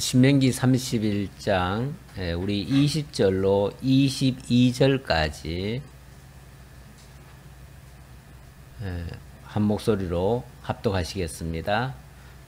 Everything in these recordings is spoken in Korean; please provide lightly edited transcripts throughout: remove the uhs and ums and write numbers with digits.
신명기 31장 우리 20절로 22절까지 한 목소리로 합독하시겠습니다.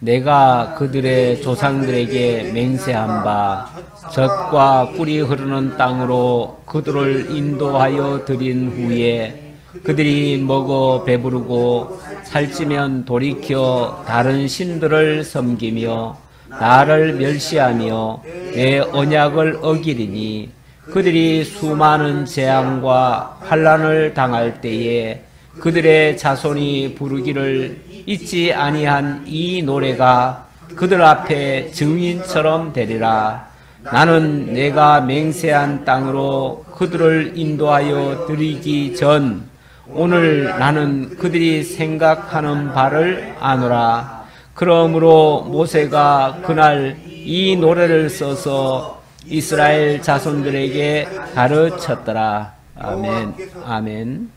내가 그들의 조상들에게 맹세한 바 젖과 꿀이 흐르는 땅으로 그들을 인도하여 드린 후에 그들이 먹어 배부르고 살찌면 돌이켜 다른 신들을 섬기며 나를 멸시하며 내 언약을 어기리니 그들이 수많은 재앙과 환난을 당할 때에 그들의 자손이 부르기를 잊지 아니한 이 노래가 그들 앞에 증인처럼 되리라. 나는 내가 맹세한 땅으로 그들을 인도하여 드리기 전 오늘 나는 그들이 생각하는 바를 아노라. 그러므로 모세가 그날 이 노래를 써서 이스라엘 자손들에게 가르쳤더라. 아멘. 아멘.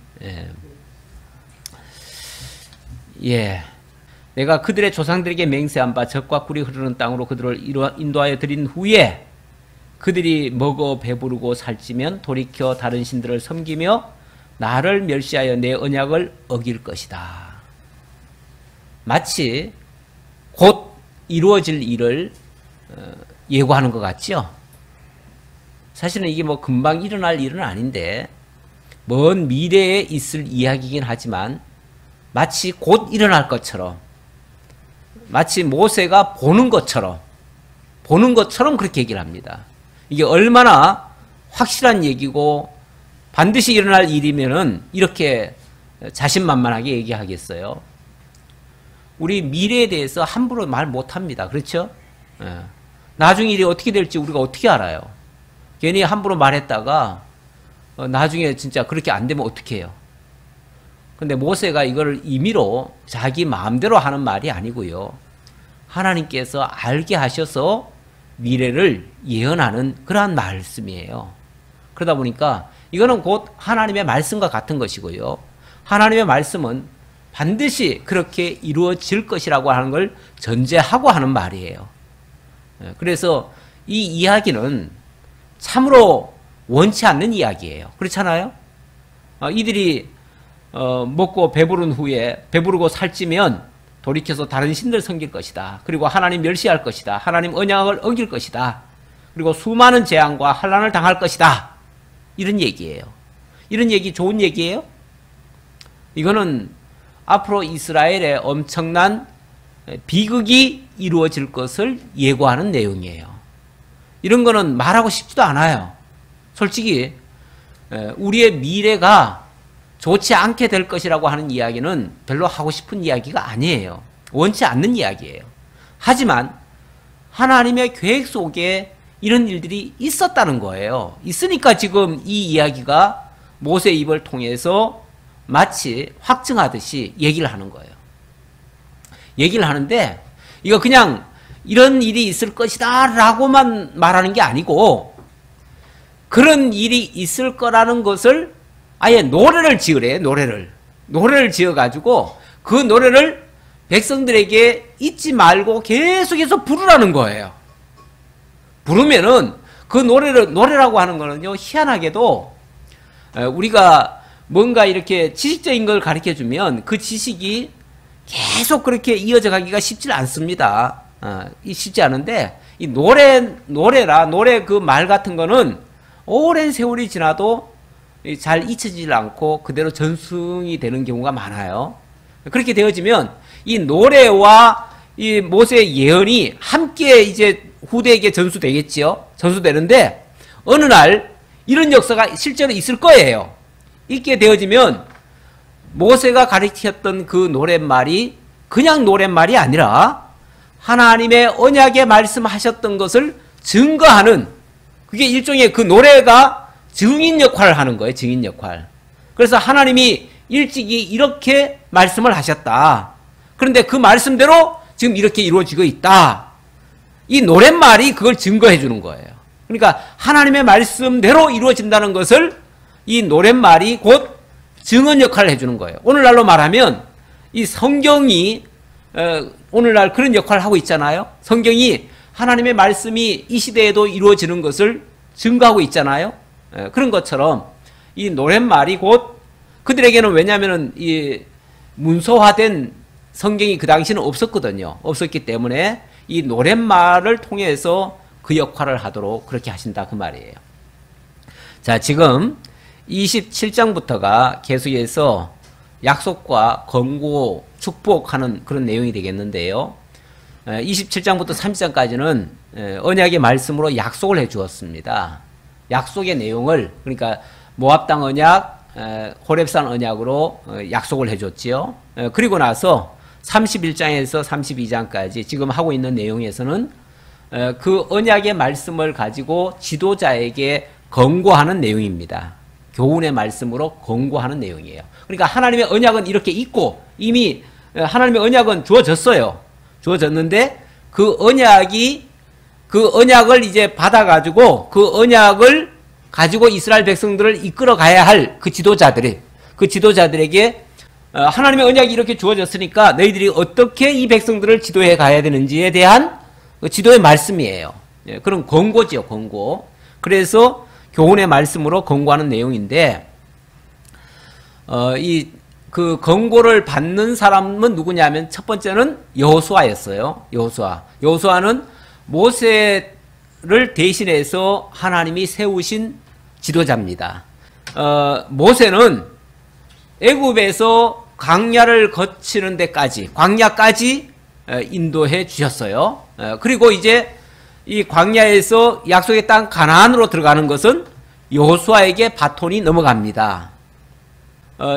예. 내가 그들의 조상들에게 맹세한 바 젖과 꿀이 흐르는 땅으로 그들을 인도하여 드린 후에 그들이 먹어 배부르고 살찌면 돌이켜 다른 신들을 섬기며 나를 멸시하여 내 언약을 어길 것이다. 마치 곧 이루어질 일을 예고하는 것 같죠? 사실은 이게 뭐 금방 일어날 일은 아닌데 먼 미래에 있을 이야기이긴 하지만 마치 곧 일어날 것처럼 마치 모세가 보는 것처럼 그렇게 얘기를 합니다. 이게 얼마나 확실한 얘기고 반드시 일어날 일이면은 이렇게 자신만만하게 얘기하겠어요. 우리 미래에 대해서 함부로 말 못합니다. 그렇죠? 나중 일이 어떻게 될지 우리가 어떻게 알아요? 괜히 함부로 말했다가 나중에 진짜 그렇게 안 되면 어떻게 해요? 근데 모세가 이걸 임의로 자기 마음대로 하는 말이 아니고요. 하나님께서 알게 하셔서 미래를 예언하는 그러한 말씀이에요. 그러다 보니까 이거는 곧 하나님의 말씀과 같은 것이고요. 하나님의 말씀은 반드시 그렇게 이루어질 것이라고 하는 걸 전제하고 하는 말이에요. 그래서 이 이야기는 참으로 원치 않는 이야기예요. 그렇잖아요? 이들이 먹고 배부른 후에 배부르고 살찌면 돌이켜서 다른 신들 섬길 것이다. 그리고 하나님 멸시할 것이다. 하나님 언약을 어길 것이다. 그리고 수많은 재앙과 환난을 당할 것이다. 이런 얘기예요. 이런 얘기 좋은 얘기예요? 이거는 앞으로 이스라엘의 엄청난 비극이 이루어질 것을 예고하는 내용이에요. 이런 거는 말하고 싶지도 않아요. 솔직히 우리의 미래가 좋지 않게 될 것이라고 하는 이야기는 별로 하고 싶은 이야기가 아니에요. 원치 않는 이야기예요. 하지만 하나님의 계획 속에 이런 일들이 있었다는 거예요. 있으니까 지금 이 이야기가 모세 입을 통해서 마치 확증하듯이 얘기를 하는 거예요. 얘기를 하는데 이거 그냥 이런 일이 있을 것이다 라고만 말하는 게 아니고 그런 일이 있을 거라는 것을 아예 노래를 지으래요. 노래를 지어가지고 그 노래를 백성들에게 잊지 말고 계속해서 부르라는 거예요. 부르면은 그 노래라고 하는 거는요, 희한하게도 우리가 뭔가 이렇게 지식적인 걸 가르쳐 주면 그 지식이 계속 그렇게 이어져 가기가 쉽지 않습니다. 쉽지 않은데 이 노래 그 말 같은 거는 오랜 세월이 지나도 잘 잊혀지지 않고 그대로 전승이 되는 경우가 많아요. 그렇게 되어지면 이 노래와 이 모세의 예언이 함께 이제 후대에게 전수되겠지요. 전수되는데 어느 날 이런 역사가 실제로 있을 거예요. 있게 되어지면 모세가 가르쳤던 그 노랫말이 그냥 노랫말이 아니라 하나님의 언약에 말씀하셨던 것을 증거하는 그게 일종의 그 노래가 증인 역할을 하는 거예요. 증인 역할. 그래서 하나님이 일찍이 이렇게 말씀을 하셨다. 그런데 그 말씀대로 지금 이렇게 이루어지고 있다. 이 노랫말이 그걸 증거해 주는 거예요. 그러니까 하나님의 말씀대로 이루어진다는 것을 이 노랫말이 곧 증언 역할을 해주는 거예요. 오늘날로 말하면 이 성경이 오늘날 그런 역할을 하고 있잖아요. 성경이 하나님의 말씀이 이 시대에도 이루어지는 것을 증거하고 있잖아요. 그런 것처럼 이 노랫말이 곧 그들에게는 왜냐하면 이 문서화된 성경이 그 당시는 없었거든요. 없었기 때문에 이 노랫말을 통해서 그 역할을 하도록 그렇게 하신다 그 말이에요. 자, 지금 27장부터가 계속해서 약속과 권고, 축복하는 그런 내용이 되겠는데요. 27장부터 30장까지는 언약의 말씀으로 약속을 해 주었습니다. 약속의 내용을, 그러니까 모압 땅 언약, 호렙산 언약으로 약속을 해 줬지요. 그리고 나서 31장에서 32장까지 지금 하고 있는 내용에서는 그 언약의 말씀을 가지고 지도자에게 권고하는 내용입니다. 교훈의 말씀으로 권고하는 내용이에요. 그러니까 하나님의 언약은 이렇게 있고 이미 하나님의 언약은 주어졌어요. 주어졌는데 그 언약을 이제 받아가지고 그 언약을 가지고 이스라엘 백성들을 이끌어 가야 할 그 지도자들에게 하나님의 언약이 이렇게 주어졌으니까 너희들이 어떻게 이 백성들을 지도해 가야 되는지에 대한 그 지도의 말씀이에요. 그런 권고지요, 권고. 그래서 교훈의 말씀으로 권고하는 내용인데, 그 권고를 받는 사람은 누구냐면 첫 번째는 여호수아였어요. 여호수아는 모세를 대신해서 하나님이 세우신 지도자입니다. 모세는 애굽에서 광야를 거치는 데까지, 광야까지 인도해 주셨어요. 그리고 이제 이 광야에서 약속의 땅 가나안으로 들어가는 것은 여호수아에게 바톤이 넘어갑니다.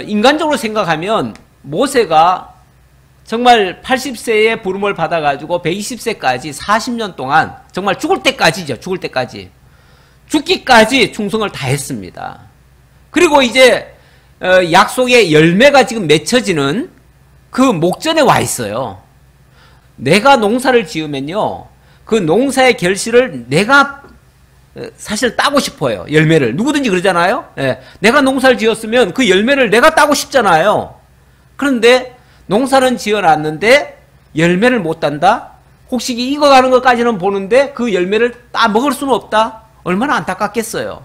인간적으로 생각하면 모세가 정말 80세의 부름을 받아가지고 120세까지 40년 동안 정말 죽을 때까지죠. 죽기까지 충성을 다했습니다. 그리고 이제 약속의 열매가 지금 맺혀지는 그 목전에 와 있어요. 내가 농사를 지으면요, 그 농사의 결실을 내가 사실 따고 싶어요. 열매를. 누구든지 그러잖아요. 내가 농사를 지었으면 그 열매를 내가 따고 싶잖아요. 그런데 농사는 지어놨는데 열매를 못 딴다? 혹시 익어가는 것까지는 보는데 그 열매를 따 먹을 수는 없다? 얼마나 안타깝겠어요.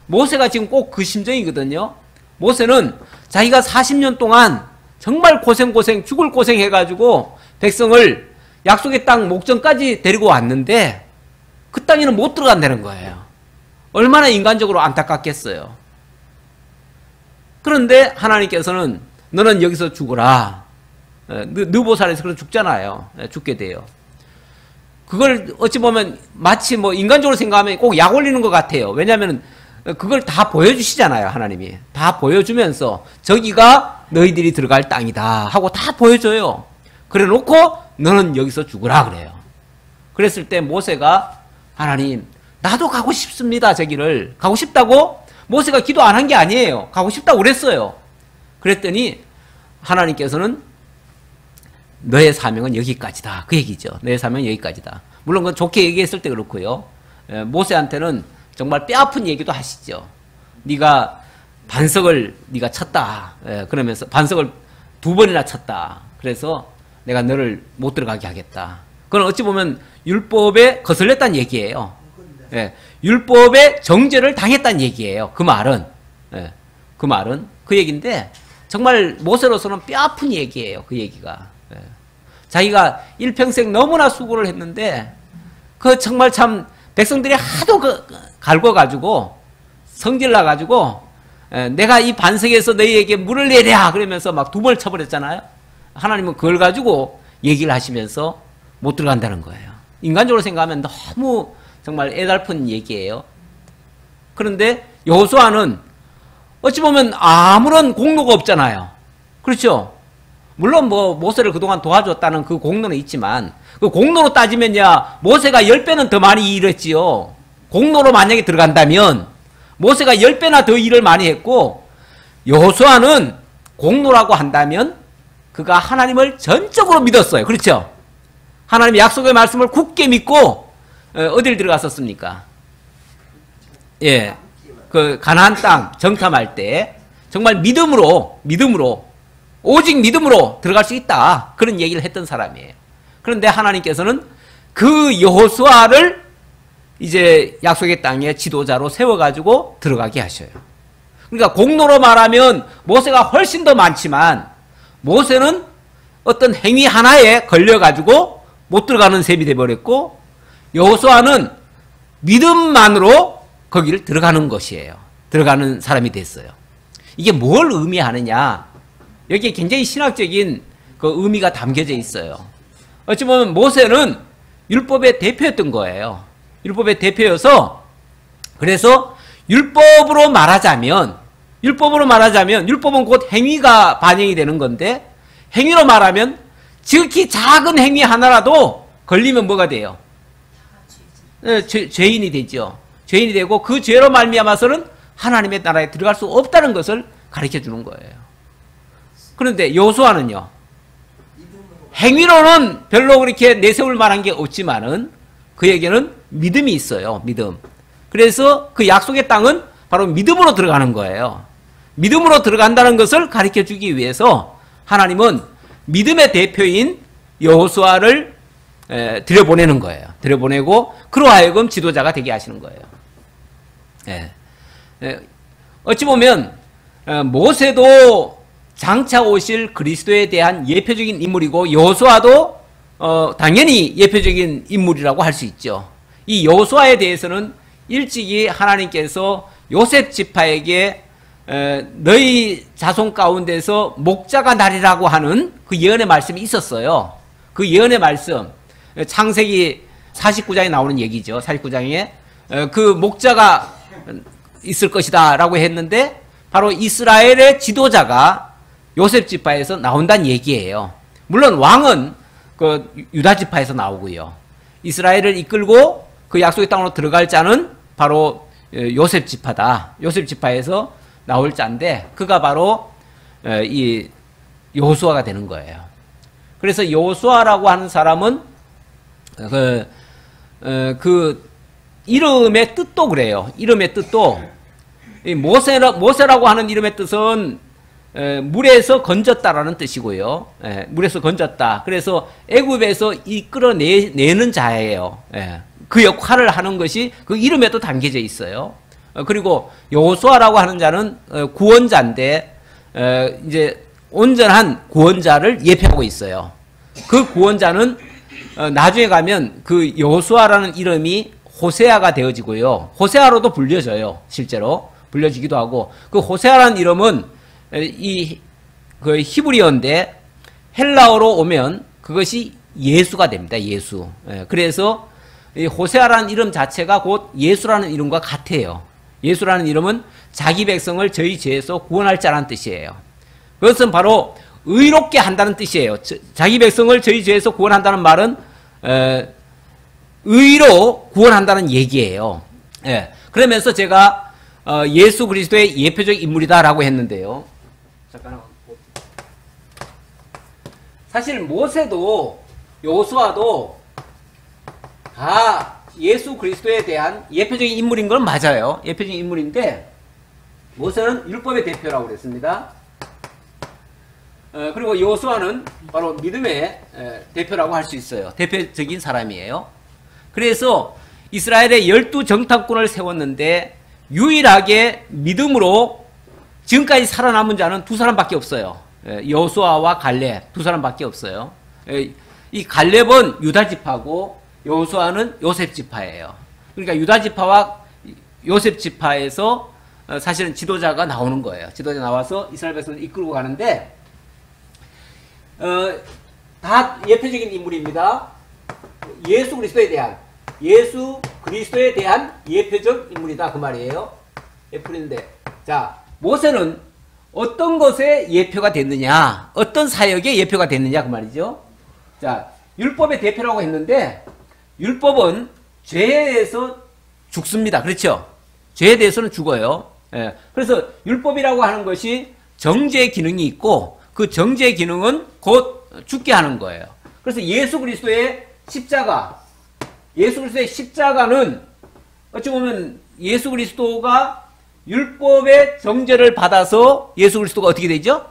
모세가 지금 꼭 그 심정이거든요. 모세는 자기가 40년 동안 정말 죽을 고생 해가지고 백성을 약속의 땅 목전까지 데리고 왔는데 그 땅에는 못 들어간다는 거예요. 얼마나 인간적으로 안타깝겠어요. 그런데 하나님께서는 너는 여기서 죽어라. 느보살에서 그런 죽잖아요. 죽게 돼요. 그걸 어찌 보면 마치 뭐 인간적으로 생각하면 꼭 약 올리는 것 같아요. 왜냐하면 그걸 다 보여주시잖아요. 하나님이. 다 보여주면서 저기가 너희들이 들어갈 땅이다 하고 다 보여줘요. 그래 놓고 너는 여기서 죽으라 그래요. 그랬을 때 모세가 하나님 나도 가고 싶습니다. 저기를. 가고 싶다고 모세가 기도 안 한 게 아니에요. 가고 싶다고 그랬어요. 그랬더니 하나님께서는 너의 사명은 여기까지다. 그 얘기죠. 너의 사명은 여기까지다. 물론 그건 좋게 얘기했을 때 그렇고요. 모세한테는 정말 뼈아픈 얘기도 하시죠. 네가 반석을 네가 쳤다. 그러면서 반석을 2번이나 쳤다. 그래서 내가 너를 못 들어가게 하겠다. 그건 어찌 보면 율법에 거슬렸다는 얘기예요. 율법의 정죄를 당했다는 얘기예요. 그 말은 그 얘기인데 정말 모세로서는 뼈아픈 얘기예요. 그 얘기가. 자기가 일평생 너무나 수고를 했는데 그 정말 참 백성들이 하도 갈궈가지고 성질나가지고 내가 이 반석에서 너희에게 물을 내랴 그러면서 막 2번을 쳐버렸잖아요. 하나님은 그걸 가지고 얘기를 하시면서 못 들어간다는 거예요. 인간적으로 생각하면 너무 정말 애달픈 얘기예요. 그런데 여호수아는 어찌 보면 아무런 공로가 없잖아요. 그렇죠? 물론 뭐 모세를 그동안 도와줬다는 그 공로는 있지만 그 공로로 따지면야 모세가 10배는 더 많이 일했지요. 공로로 만약에 들어간다면 모세가 10배나 더 일을 많이 했고 여호수아는 공로라고 한다면 그가 하나님을 전적으로 믿었어요. 그렇죠? 하나님의 약속의 말씀을 굳게 믿고 어딜 들어갔었습니까? 그 가나안 땅 정탐할 때 정말 믿음으로 오직 믿음으로 들어갈 수 있다. 그런 얘기를 했던 사람이에요. 그런데 하나님께서는 그 여호수아를 이제 약속의 땅의 지도자로 세워가지고 들어가게 하셔요. 그러니까 공로로 말하면 모세가 훨씬 더 많지만 모세는 어떤 행위 하나에 걸려가지고 못 들어가는 셈이 돼버렸고 여호수아는 믿음만으로 거기를 들어가는 것이에요. 들어가는 사람이 됐어요. 이게 뭘 의미하느냐? 여기에 굉장히 신학적인 그 의미가 담겨져 있어요. 어찌 보면 모세는 율법의 대표였던 거예요. 율법의 대표여서 그래서 율법으로 말하자면 율법은 곧 행위가 반영이 되는 건데 행위로 말하면 지극히 작은 행위 하나라도 걸리면 뭐가 돼요? 죄인이 되죠. 죄인이 되고 그 죄로 말미암아서는 하나님의 나라에 들어갈 수 없다는 것을 가르쳐 주는 거예요. 그런데 여호수아는요. 행위로는 별로 그렇게 내세울 만한 게 없지만은 그에게는 믿음이 있어요. 믿음. 그래서 그 약속의 땅은 바로 믿음으로 들어가는 거예요. 믿음으로 들어간다는 것을 가르쳐 주기 위해서 하나님은 믿음의 대표인 여호수아를 들여보내는 거예요. 들여보내고 그로 하여금 지도자가 되게 하시는 거예요. 어찌 보면 모세도 장차 오실 그리스도에 대한 예표적인 인물이고 여호수아도 당연히 예표적인 인물이라고 할 수 있죠. 이 여호수아에 대해서는 일찍이 하나님께서 요셉 지파에게 너희 자손 가운데서 목자가 나리라고 하는 그 예언의 말씀이 있었어요. 그 예언의 말씀 창세기 49장에 나오는 얘기죠. 49장에 그 목자가 있을 것이다 라고 했는데 바로 이스라엘의 지도자가 요셉 지파에서 나온다는 얘기예요. 물론 왕은 그 유다 지파에서 나오고요. 이스라엘을 이끌고 그 약속의 땅으로 들어갈 자는 바로 요셉 지파다. 요셉 지파에서 나올 자인데 그가 바로 이 여호수아가 되는 거예요. 그래서 여호수아라고 하는 사람은 그 이름의 뜻도 그래요. 이름의 뜻도 모세라고 하는 이름의 뜻은 물에서 건졌다라는 뜻이고요. 물에서 건졌다. 그래서 애굽에서 이끌어내는 자예요. 그 역할을 하는 것이 그 이름에도 담겨져 있어요. 그리고 여호수아라고 하는 자는 구원자인데 이제 온전한 구원자를 예표하고 있어요. 그 구원자는 나중에 가면 그 여호수아라는 이름이 호세아가 되어지고요. 호세아로도 불려져요. 실제로 불려지기도 하고 그 호세아라는 이름은 그 히브리어인데 헬라어로 오면 그것이 예수가 됩니다. 예수. 그래서 이 호세아라는 이름 자체가 곧 예수라는 이름과 같아요. 예수라는 이름은 자기 백성을 저희 죄에서 구원할 자라는 뜻이에요. 그것은 바로 의롭게 한다는 뜻이에요. 자기 백성을 저희 죄에서 구원한다는 말은 의로 구원한다는 얘기예요. 그러면서 제가 예수 그리스도의 예표적 인물이다라고 했는데요. 잠깐 사실 모세도 여호수아도 다 예수 그리스도에 대한 예표적인 인물인 건 맞아요. 예표적인 인물인데 모세는 율법의 대표라고 그랬습니다. 그리고 여호수아는 바로 믿음의 대표라고 할 수 있어요. 대표적인 사람이에요. 그래서 이스라엘의 12정탐꾼을 세웠는데 유일하게 믿음으로 지금까지 살아남은 자는 두 사람밖에 없어요. 여호수아와 갈렙 두 사람밖에 없어요. 이 갈렙은 유다 지파고 여호수아는 요셉 지파예요. 그러니까 유다 지파와 요셉 지파에서 사실은 지도자가 나오는 거예요. 지도자 나와서 이스라엘 백성을 이끌고 가는데 다 예표적인 인물입니다. 예수 그리스도에 대한 예표적 인물이다 그 말이에요. 예표인데 자 모세는 어떤 것에 예표가 됐느냐, 어떤 사역에 예표가 됐느냐 그 말이죠. 자 율법의 대표라고 했는데 율법은 죄에 대해서 죽습니다. 그렇죠? 죄에 대해서는 죽어요. 그래서 율법이라고 하는 것이 정죄의 기능이 있고 그 정죄의 기능은 곧 죽게 하는 거예요. 그래서 예수 그리스도의 십자가는 어찌 보면 예수 그리스도가 율법의 정죄를 받아서 예수 그리스도가 어떻게 되죠?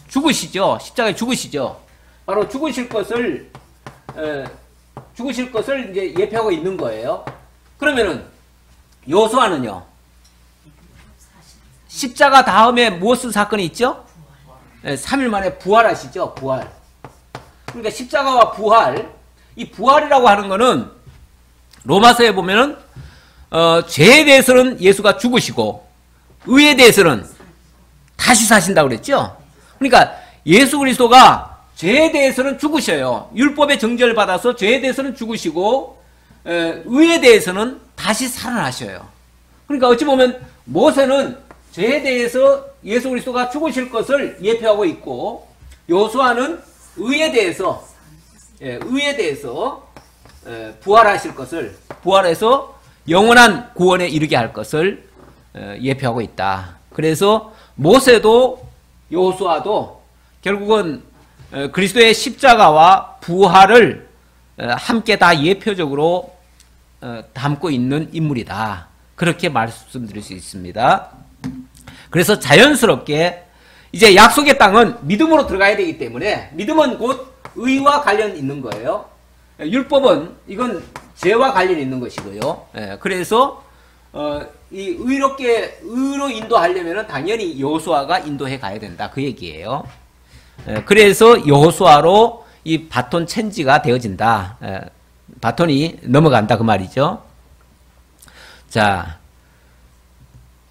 죽으시죠. 십자가에 죽으시죠. 바로 죽으실 것을 죽으실 것을 이제 예표하고 있는 거예요. 그러면은 여호수아는요. 십자가 다음에 무엇을 사건이 있죠? 3일 만에 부활하시죠. 부활. 그러니까 십자가와 부활, 이 부활이라고 하는 거는 로마서에 보면은 죄에 대해서는 예수가 죽으시고 의에 대해서는 다시 사신다고 그랬죠. 그러니까 예수 그리스도가 죄에 대해서는 죽으셔요. 율법의 정죄를 받아서 죄에 대해서는 죽으시고 의에 대해서는 다시 살아나셔요. 그러니까 어찌 보면 모세는 죄에 대해서 예수 그리스도가 죽으실 것을 예표하고 있고 여호수아는 의에 대해서 부활하실 것을 부활해서 영원한 구원에 이르게 할 것을 예표하고 있다. 그래서 모세도 여호수아도 결국은 그리스도의 십자가와 부활을 함께 다 예표적으로 담고 있는 인물이다. 그렇게 말씀드릴 수 있습니다. 그래서 자연스럽게 이제 약속의 땅은 믿음으로 들어가야 되기 때문에 믿음은 곧 의와 관련 있는 거예요. 율법은 이건 죄와 관련이 있는 것이고요. 그래서 이 의로 인도하려면 당연히 여호수아가 인도해 가야 된다. 그 얘기예요. 그래서 여호수아로 이 바톤 체인지가 되어진다. 바톤이 넘어간다 그 말이죠. 자,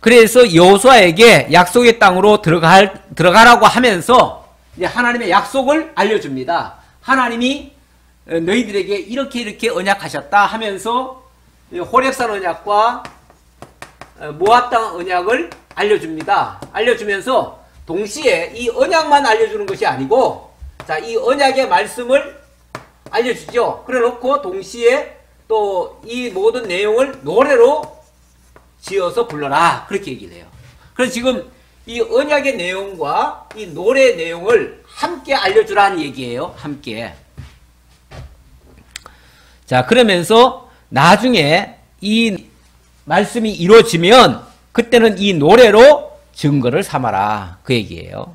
그래서 여호수아에게 약속의 땅으로 들어가라고 하면서 이제 하나님의 약속을 알려줍니다. 하나님이 너희들에게 이렇게 언약하셨다 하면서 호렙산 언약과 모압 땅 언약을 알려줍니다. 알려주면서 동시에 이 언약만 알려주는 것이 아니고 자, 이 언약의 말씀을 알려주죠. 그래 놓고 동시에 또 이 모든 내용을 노래로 지어서 불러라. 그렇게 얘기를 해요. 그래서 지금 이 언약의 내용과 이 노래 내용을 함께 알려주라는 얘기예요. 함께. 자, 그러면서 나중에 이 말씀이 이루어지면 그때는 이 노래로 증거를 삼아라. 그 얘기예요.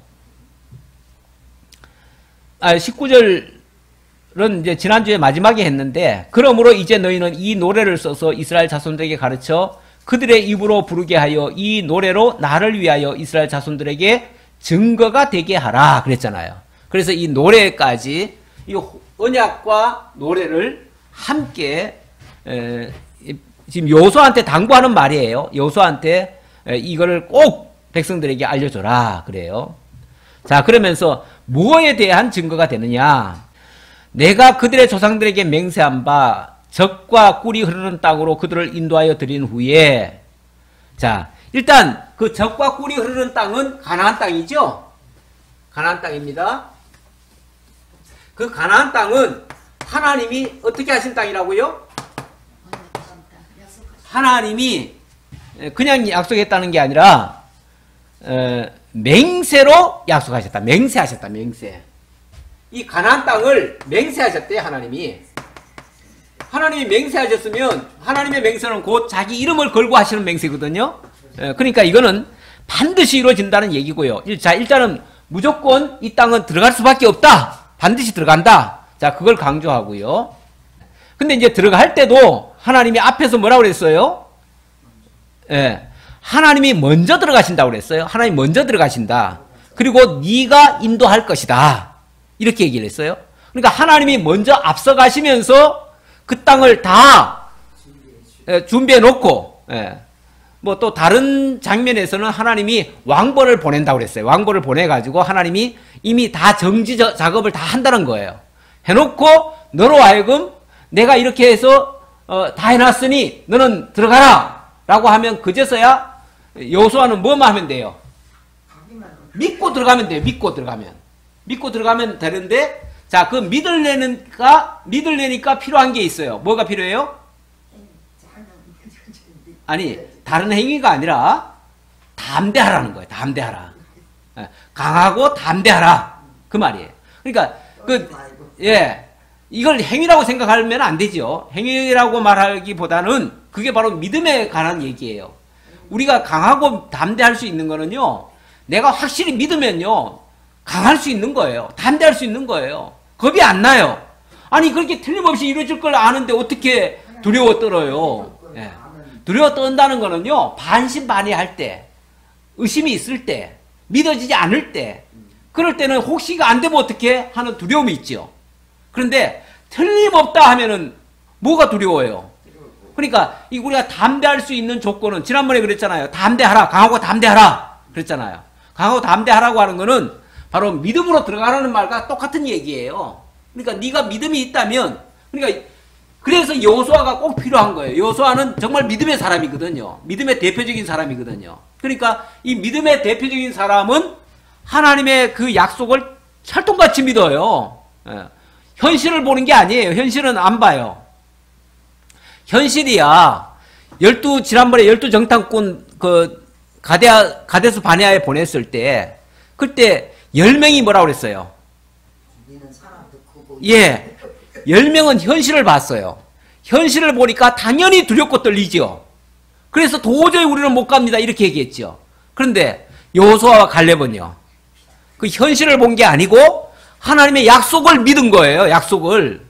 19절은 이제 지난주에 마지막에 했는데 그러므로 이제 너희는 이 노래를 써서 이스라엘 자손들에게 가르쳐 그들의 입으로 부르게 하여 이 노래로 나를 위하여 이스라엘 자손들에게 증거가 되게 하라 그랬잖아요. 그래서 이 노래까지 이 언약과 노래를 함께 지금 여호수아한테 당부하는 말이에요. 여호수아한테 이거를 꼭 백성들에게 알려줘라 그래요. 자, 그러면서 무엇에 대한 증거가 되느냐? 내가 그들의 조상들에게 맹세한 바 젖과 꿀이 흐르는 땅으로 그들을 인도하여 드린 후에 자, 일단 그 젖과 꿀이 흐르는 땅은 가나안 땅이죠. 가나안 땅입니다. 그 가나안 땅은 하나님이 어떻게 하신 땅이라고요? 하나님이 그냥 약속했다는 게 아니라 맹세로 약속하셨다. 맹세하셨다. 맹세. 이 가나안 땅을 맹세하셨대요. 하나님이 맹세하셨으면 하나님의 맹세는 곧 자기 이름을 걸고 하시는 맹세거든요. 그러니까 이거는 반드시 이루어진다는 얘기고요. 자, 일단은 무조건 이 땅은 들어갈 수밖에 없다. 반드시 들어간다. 자, 그걸 강조하고요. 근데 이제 들어갈 때도 하나님이 앞에서 뭐라고 그랬어요? 하나님이 먼저 들어가신다고 그랬어요. 하나님 먼저 들어가신다. 그리고 네가 인도할 것이다. 이렇게 얘기를 했어요. 그러니까 하나님이 먼저 앞서가시면서 그 땅을 다 준비해 놓고 뭐 또 다른 장면에서는 하나님이 왕벌을 보낸다고 그랬어요. 왕벌을 보내가지고 하나님이 이미 다 정지 작업을 다 한다는 거예요. 해놓고 너로 하여금 내가 이렇게 해서 다 해놨으니 너는 들어가라 라고 하면 그제서야 여호수아는 뭐만 하면 돼요? 믿고 들어가면 돼요. 믿고 들어가면 되는데 자, 그 믿으려니까 필요한 게 있어요. 뭐가 필요해요? 아니, 다른 행위가 아니라 담대하라는 거예요. 담대하라. 강하고 담대하라. 그 말이에요. 그러니까 이걸 행위라고 생각하면 안 되죠. 행위라고 말하기보다는 그게 바로 믿음에 관한 얘기예요. 우리가 강하고 담대할 수 있는 거는요, 내가 확실히 믿으면요, 강할 수 있는 거예요. 담대할 수 있는 거예요. 겁이 안 나요. 아니 그렇게 틀림없이 이루어질 걸 아는데 어떻게 두려워 떨어요? 예. 두려워 떤다는 거는요, 반신반의할 때, 의심이 있을 때, 믿어지지 않을 때, 그럴 때는 혹시가 안 되면 어떻게 하는 두려움이 있죠. 그런데 틀림없다 하면은 뭐가 두려워요? 그러니까 우리가 담대할 수 있는 조건은 지난번에 그랬잖아요. 담대하라. 강하고 담대하라. 그랬잖아요. 강하고 담대하라고 하는 거는 바로 믿음으로 들어가라는 말과 똑같은 얘기예요. 그러니까 네가 믿음이 있다면, 그러니까 그래서 여호수아가 꼭 필요한 거예요. 여호수아는 정말 믿음의 사람이거든요. 믿음의 대표적인 사람이거든요. 그러니까 이 믿음의 대표적인 사람은 하나님의 그 약속을 철통같이 믿어요. 예. 현실을 보는 게 아니에요. 현실은 안 봐요. 현실이야. 지난번에 12정탐꾼 가데스 바네아에 보냈을 때, 그때 10명이 뭐라고 그랬어요? 예. 10명은 현실을 봤어요. 현실을 보니까 당연히 두렵고 떨리죠. 그래서 도저히 우리는 못 갑니다. 이렇게 얘기했죠. 그런데 여호수아와 갈렙은요, 그 현실을 본 게 아니고 하나님의 약속을 믿은 거예요. 약속을.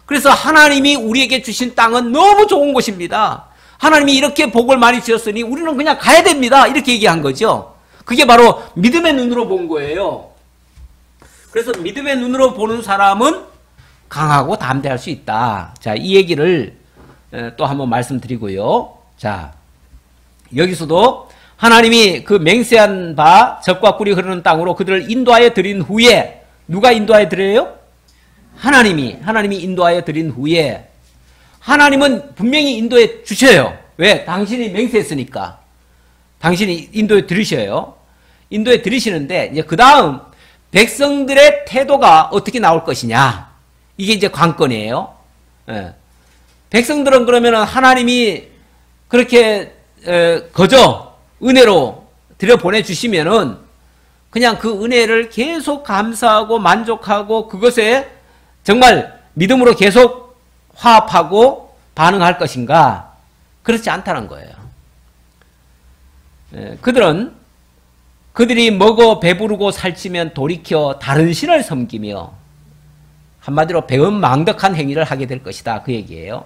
그래서 하나님이 우리에게 주신 땅은 너무 좋은 곳입니다. 하나님이 이렇게 복을 많이 주셨으니 우리는 그냥 가야 됩니다. 이렇게 얘기한 거죠. 그게 바로 믿음의 눈으로 본 거예요. 그래서 믿음의 눈으로 보는 사람은 강하고 담대할 수 있다. 자, 이 얘기를 또 한번 말씀드리고요. 자, 여기서도 하나님이 그 맹세한 바 젖과 꿀이 흐르는 땅으로 그들을 인도하여 드린 후에, 누가 인도하여 드려요? 하나님이 인도하여 드린 후에, 하나님은 분명히 인도해 주셔요. 왜? 당신이 맹세했으니까. 당신이 인도해 드리셔요. 인도해 드리시는데, 이제 그 다음 백성들의 태도가 어떻게 나올 것이냐. 이게 이제 관건이에요. 예. 백성들은 그러면은 하나님이 그렇게 거저 은혜로 들여보내주시면은 그냥 그 은혜를 계속 감사하고 만족하고 그것에 정말 믿음으로 계속 화합하고 반응할 것인가? 그렇지 않다는 거예요. 그들이 먹어 배부르고 살찌면 돌이켜 다른 신을 섬기며 한마디로 배은망덕한 행위를 하게 될 것이다. 그 얘기예요.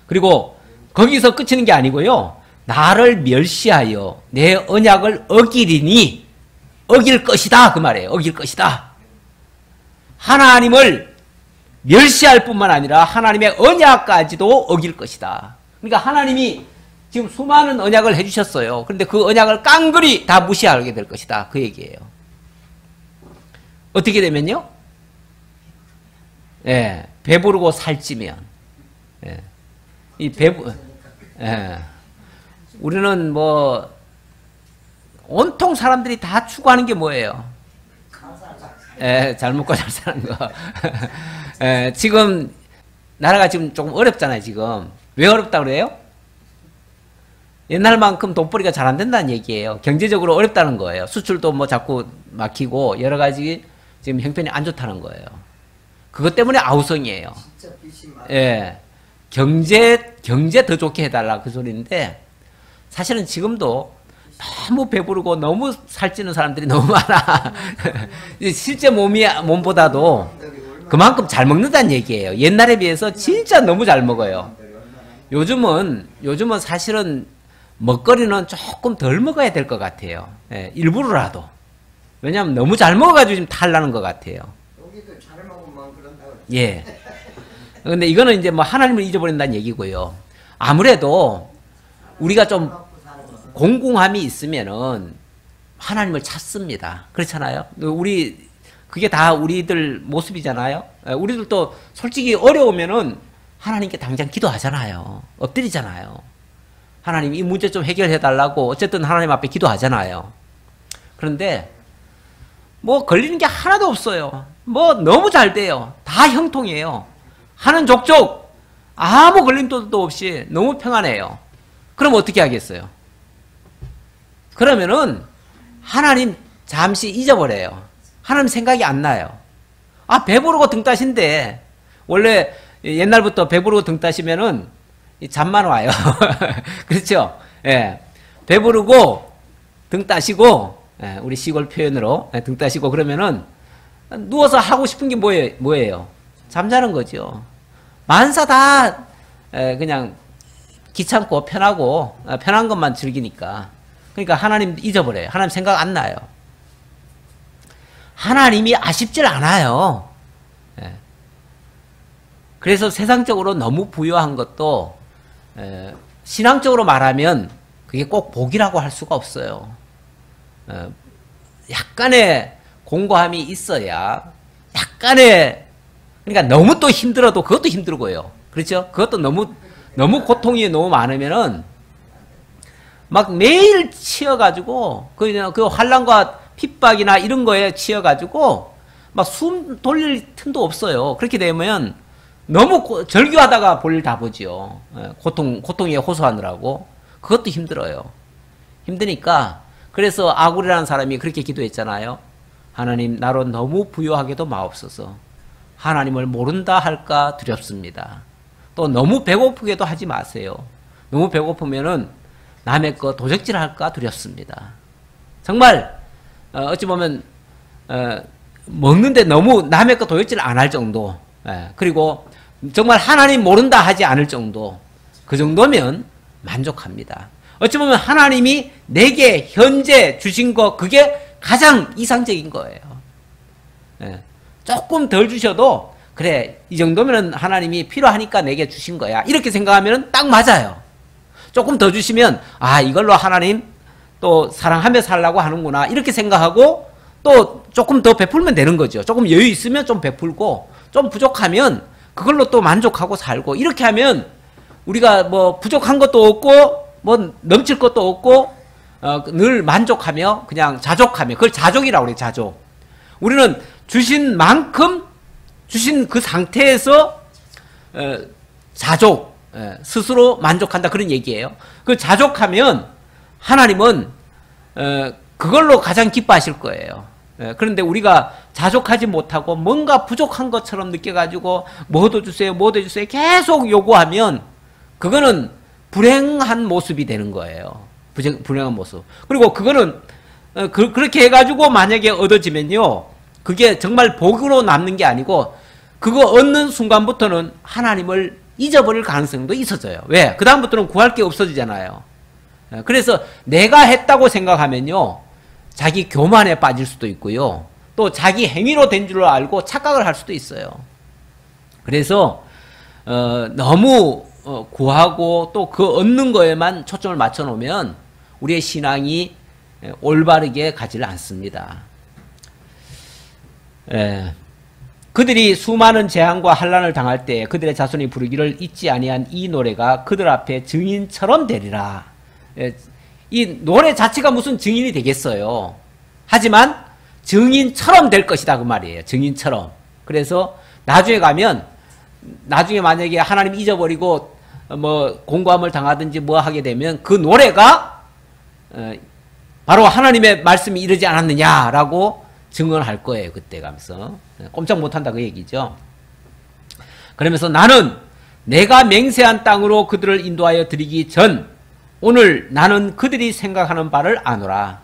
그리고 거기서 끝이는 게 아니고요. 나를 멸시하여 내 언약을 어기리니 어길 것이다. 그 말이에요. 어길 것이다. 하나님을 멸시할 뿐만 아니라 하나님의 언약까지도 어길 것이다. 그러니까 하나님이 지금 수많은 언약을 해주셨어요. 그런데 그 언약을 깡그리 다 무시하게 될 것이다. 그 얘기예요. 어떻게 되면요? 예, 배부르고 살찌면. 예, 예, 우리는 뭐, 온통 사람들이 다 추구하는 게 뭐예요? 예, 잘 먹고 잘 사는 거. 예, 지금, 나라가 지금 조금 어렵잖아요, 지금. 왜 어렵다 그래요? 옛날만큼 돈벌이가 잘 안 된다는 얘기예요. 경제적으로 어렵다는 거예요. 수출도 뭐 자꾸 막히고, 여러 가지 지금 형편이 안 좋다는 거예요. 그것 때문에 아우성이에요. 예. 경제 더 좋게 해달라 그 소리인데, 사실은 지금도 너무 배부르고 너무 살찌는 사람들이 너무 많아. 실제 몸보다도 그만큼 잘 먹는다는 얘기예요. 옛날에 비해서 진짜 너무 잘 먹어요. 요즘은 사실은 먹거리는 조금 덜 먹어야 될 것 같아요. 예, 일부러라도. 왜냐하면 너무 잘 먹어가지고 지금 탈나는 것 같아요. 예. 근데 이거는 이제 뭐 하나님을 잊어버린다는 얘기고요. 아무래도 우리가 좀 공공함이 있으면은 하나님을 찾습니다. 그렇잖아요. 그게 다 우리들 모습이잖아요. 우리들도 솔직히 어려우면은 하나님께 당장 기도하잖아요. 엎드리잖아요. 하나님 이 문제 좀 해결해 달라고 어쨌든 하나님 앞에 기도하잖아요. 그런데 뭐 걸리는 게 하나도 없어요. 뭐 너무 잘 돼요. 다 형통이에요. 하는 족족 아무 걸림돌도 없이 너무 평안해요. 그럼 어떻게 하겠어요? 그러면은 하나님 잠시 잊어버려요. 하나님 생각이 안 나요. 아, 배부르고 등 따신데 원래 옛날부터 배부르고 등 따시면은 잠만 와요. 그렇죠? 예. 배부르고 등 따시고, 예, 우리 시골 표현으로 등 따시고 그러면은 누워서 하고 싶은 게 뭐예요? 잠자는 거죠. 만사 다 그냥 귀찮고 편하고 편한 것만 즐기니까. 그러니까 하나님 잊어버려요. 하나님 생각 안 나요. 하나님이 아쉽질 않아요. 그래서 세상적으로 너무 부유한 것도 신앙적으로 말하면 그게 꼭 복이라고 할 수가 없어요. 약간의 공고함이 있어야 약간의, 그러니까 너무 또 힘들어도 그것도 힘들고요. 그렇죠? 그것도 너무 고통이 너무 많으면은 막 매일 치여가지고 그 환난과 핍박이나 이런 거에 치여가지고 막 숨 돌릴 틈도 없어요. 그렇게 되면 너무 절규하다가 볼일 다 보지요. 고통에 호소하느라고. 그것도 힘들어요. 힘드니까 그래서 아굴이라는 사람이 그렇게 기도했잖아요. 하나님, 나로 너무 부유하게도 마옵소서. 하나님을 모른다 할까 두렵습니다. 또 너무 배고프게도 하지 마세요. 너무 배고프면은 남의 거 도적질 할까 두렵습니다. 정말 어찌 보면 먹는데 너무 남의 거 도적질 안 할 정도, 그리고 정말 하나님 모른다 하지 않을 정도, 그 정도면 만족합니다. 어찌 보면 하나님이 내게 현재 주신 거, 그게 가장 이상적인 거예요. 조금 덜 주셔도 그래, 이 정도면 하나님이 필요하니까 내게 주신 거야, 이렇게 생각하면 딱 맞아요. 조금 더 주시면 이걸로 하나님 또 사랑하며 살라고 하는구나, 이렇게 생각하고 또 조금 더 베풀면 되는 거죠. 조금 여유 있으면 좀 베풀고 좀 부족하면 그걸로 또 만족하고 살고, 이렇게 하면 우리가 뭐 부족한 것도 없고 뭐 넘칠 것도 없고 늘 만족하며 그냥 자족하며, 그걸 자족이라고 그래요. 자족. 우리는 주신 만큼 주신 그 상태에서 자족, 스스로 만족한다, 그런 얘기예요. 그 자족하면 하나님은 그걸로 가장 기뻐하실 거예요. 그런데 우리가 자족하지 못하고 뭔가 부족한 것처럼 느껴가지고 뭐도 주세요, 뭐도 주세요 계속 요구하면 그거는 불행한 모습이 되는 거예요. 불행한 모습. 그리고 그거는 그렇게 해가지고 만약에 얻어지면요, 그게 정말 복으로 남는 게 아니고 그거 얻는 순간부터는 하나님을 잊어버릴 가능성도 있어져요. 왜? 그 다음부터는 구할 게 없어지잖아요. 그래서 내가 했다고 생각하면요, 자기 교만에 빠질 수도 있고요, 또 자기 행위로 된 줄 알고 착각을 할 수도 있어요. 그래서 너무 구하고 또 그 얻는 거에만 초점을 맞춰 놓으면 우리의 신앙이 올바르게 가지를 않습니다. 그들이 수많은 재앙과 환난을 당할 때 그들의 자손이 부르기를 잊지 아니한 이 노래가 그들 앞에 증인처럼 되리라. 이 노래 자체가 무슨 증인이 되겠어요. 하지만 증인처럼 될 것이다, 그 말이에요. 증인처럼. 그래서 나중에 가면, 나중에 만약에 하나님 잊어버리고 뭐 공고함을 당하든지 뭐 하게 되면 그 노래가 바로 하나님의 말씀이 이르지 않았느냐라고 증언할 거예요. 그때 가면서 꼼짝 못한다, 그 얘기죠. 그러면서 나는 내가 맹세한 땅으로 그들을 인도하여 드리기 전 오늘 나는 그들이 생각하는 바를 아노라.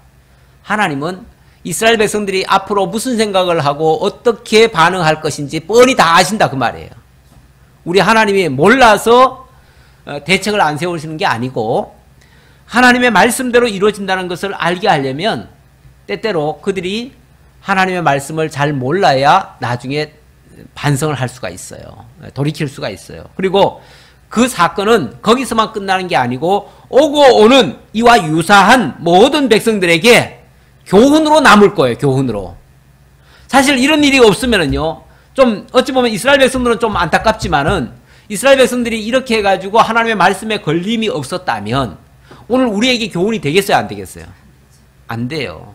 하나님은 이스라엘 백성들이 앞으로 무슨 생각을 하고 어떻게 반응할 것인지 뻔히 다 아신다, 그 말이에요. 우리 하나님이 몰라서 대책을 안 세우시는 게 아니고 하나님의 말씀대로 이루어진다는 것을 알게 하려면 때때로 그들이 하나님의 말씀을 잘 몰라야 나중에 반성을 할 수가 있어요. 돌이킬 수가 있어요. 그리고 그 사건은 거기서만 끝나는 게 아니고 오고 오는 이와 유사한 모든 백성들에게 교훈으로 남을 거예요. 교훈으로. 사실 이런 일이 없으면은요, 좀 어찌 보면 이스라엘 백성들은 좀 안타깝지만은 이스라엘 백성들이 이렇게 해가지고 하나님의 말씀에 걸림이 없었다면 오늘 우리에게 교훈이 되겠어요, 안 되겠어요? 안 돼요.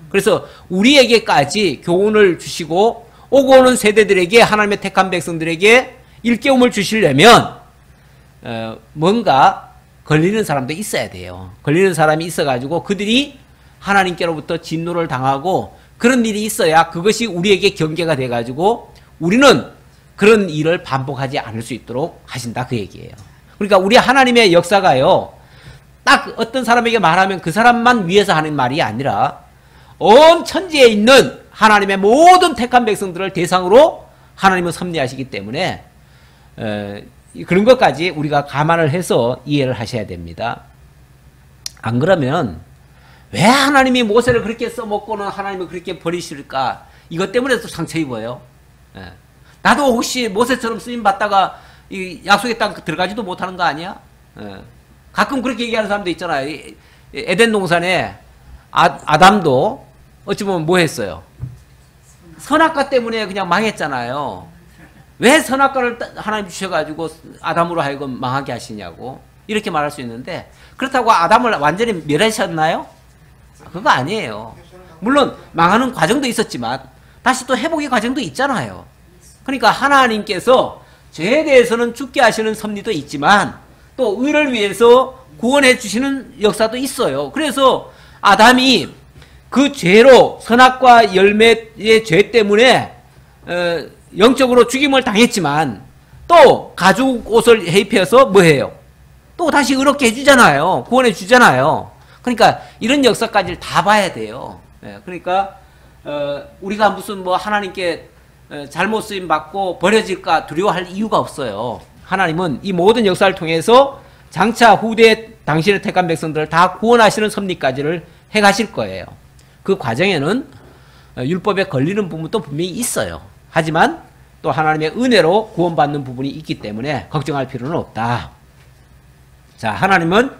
그래서 우리에게까지 교훈을 주시고 오고 오는 세대들에게, 하나님의 택한 백성들에게 일깨움을 주시려면 뭔가 걸리는 사람도 있어야 돼요. 걸리는 사람이 있어가지고 그들이 하나님께로부터 진노를 당하고 그런 일이 있어야 그것이 우리에게 경계가 돼가지고 우리는 그런 일을 반복하지 않을 수 있도록 하신다, 그 얘기예요. 그러니까 우리 하나님의 역사가요, 딱 어떤 사람에게 말하면 그 사람만 위해서 하는 말이 아니라 온 천지에 있는 하나님의 모든 택한 백성들을 대상으로 하나님은 섭리하시기 때문에 그런 것까지 우리가 감안을 해서 이해를 하셔야 됩니다. 안 그러면 왜 하나님이 모세를 그렇게 써먹고는 하나님을 그렇게 버리실까? 이것 때문에 또 상처 입어요. 나도 혹시 모세처럼 쓰임 받다가 이 약속의 땅 들어가지도 못하는 거 아니야? 가끔 그렇게 얘기하는 사람도 있잖아요. 에덴 동산에 아담도 어찌 보면 뭐 했어요? 선악과 때문에 그냥 망했잖아요. 왜 선악과를 하나님 주셔가지고 아담으로 하여금 망하게 하시냐고 이렇게 말할 수 있는데, 그렇다고 아담을 완전히 멸하셨나요? 그거 아니에요. 물론 망하는 과정도 있었지만 다시 또 회복의 과정도 있잖아요. 그러니까 하나님께서 죄에 대해서는 죽게 하시는 섭리도 있지만 또 의를 위해서 구원해 주시는 역사도 있어요. 그래서 아담이 그 죄로, 선악과 열매의 죄 때문에 영적으로 죽임을 당했지만 또 가죽 옷을 입혀서 뭐해요? 또 다시 의롭게 해주잖아요. 구원해 주잖아요. 그러니까 이런 역사까지 다 봐야 돼요. 그러니까 우리가 무슨 뭐 하나님께 잘못 쓰임 받고 버려질까 두려워할 이유가 없어요. 하나님은 이 모든 역사를 통해서 장차 후대 당신의 택한 백성들을 다 구원하시는 섭리까지를 해가실 거예요. 그 과정에는 율법에 걸리는 부분도 분명히 있어요. 하지만 또 하나님의 은혜로 구원받는 부분이 있기 때문에 걱정할 필요는 없다. 자, 하나님은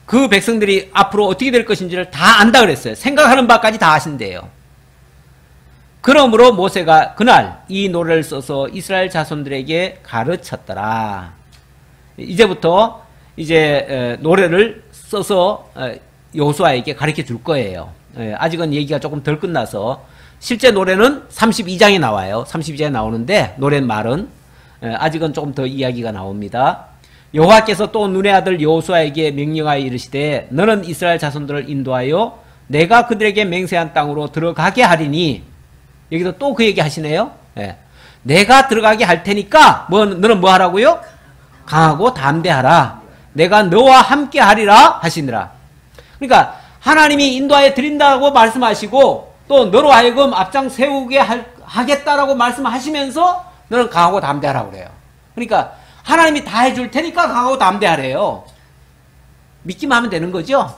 그 백성들이 앞으로 어떻게 될 것인지를 다 안다 그랬어요. 생각하는 바까지 다 아신대요. 그러므로 모세가 그날 이 노래를 써서 이스라엘 자손들에게 가르쳤더라. 이제부터 이제 노래를 써서 여호수아에게 가르쳐 줄 거예요. 아직은 얘기가 조금 덜 끝나서 실제 노래는 32장에 나와요. 32장에 나오는데 노래 말은 아직은 조금 더 이야기가 나옵니다. 여호와께서 또 눈의 아들 여호수아에게 명령하여 이르시되 너는 이스라엘 자손들을 인도하여 내가 그들에게 맹세한 땅으로 들어가게 하리니, 여기도 또 그 얘기 하시네요. 내가 들어가게 할 테니까 너는 뭐 하라고요? 강하고 담대하라. 내가 너와 함께 하리라 하시니라. 그러니까 하나님이 인도하여 드린다고 말씀하시고 또 너로 하여금 앞장 세우게 하겠다라고 말씀하시면서 너는 강하고 담대하라고 그래요. 그러니까 하나님이 다 해줄 테니까 강하고 담대하래요. 믿기만 하면 되는 거죠.